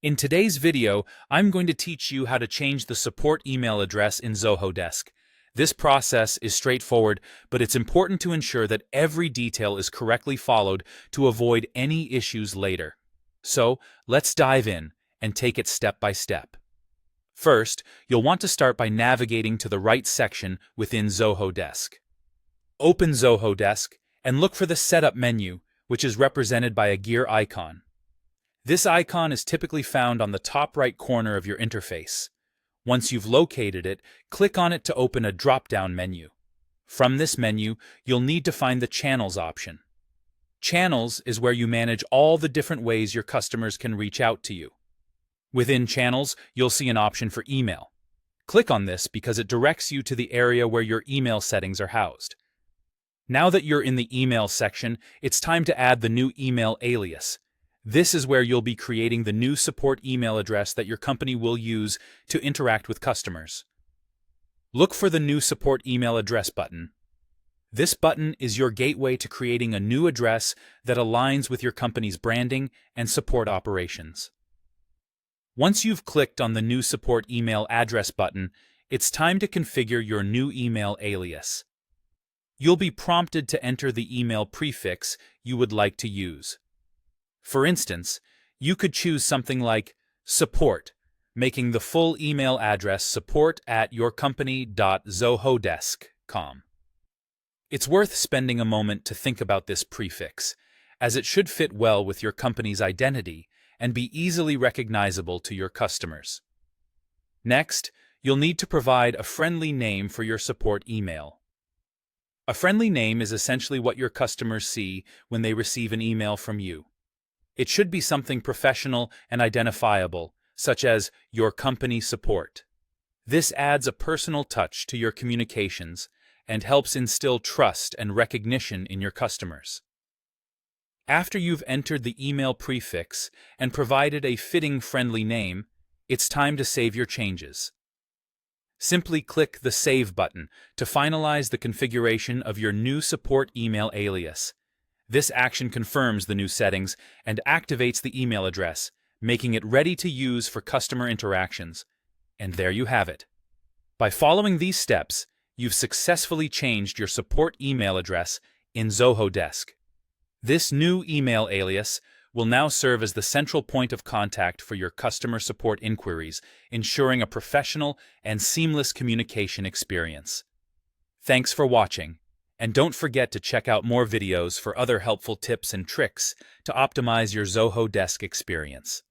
In today's video, I'm going to teach you how to change the support email address in Zoho Desk. This process is straightforward, but it's important to ensure that every detail is correctly followed to avoid any issues later. So, let's dive in and take it step by step. First, you'll want to start by navigating to the right section within Zoho Desk. Open Zoho Desk and look for the Setup menu, which is represented by a gear icon. This icon is typically found on the top right corner of your interface. Once you've located it, click on it to open a drop-down menu. From this menu, you'll need to find the Channels option. Channels is where you manage all the different ways your customers can reach out to you. Within Channels, you'll see an option for email. Click on this because it directs you to the area where your email settings are housed. Now that you're in the email section, it's time to add the new email alias. This is where you'll be creating the new support email address that your company will use to interact with customers. Look for the New Support Email Address button. This button is your gateway to creating a new address that aligns with your company's branding and support operations. Once you've clicked on the New Support Email Address button, it's time to configure your new email alias. You'll be prompted to enter the email prefix you would like to use. For instance, you could choose something like support, making the full email address support@yourcompany.zohodesk.com. It's worth spending a moment to think about this prefix, as it should fit well with your company's identity and be easily recognizable to your customers. Next, you'll need to provide a friendly name for your support email. A friendly name is essentially what your customers see when they receive an email from you. It should be something professional and identifiable, such as your company support. This adds a personal touch to your communications and helps instill trust and recognition in your customers. After you've entered the email prefix and provided a fitting friendly name, it's time to save your changes. Simply click the Save button to finalize the configuration of your new support email alias. This action confirms the new settings and activates the email address, making it ready to use for customer interactions. And there you have it. By following these steps, you've successfully changed your support email address in Zoho Desk. This new email alias will now serve as the central point of contact for your customer support inquiries, ensuring a professional and seamless communication experience. Thanks for watching. And don't forget to check out more videos for other helpful tips and tricks to optimize your Zoho Desk experience.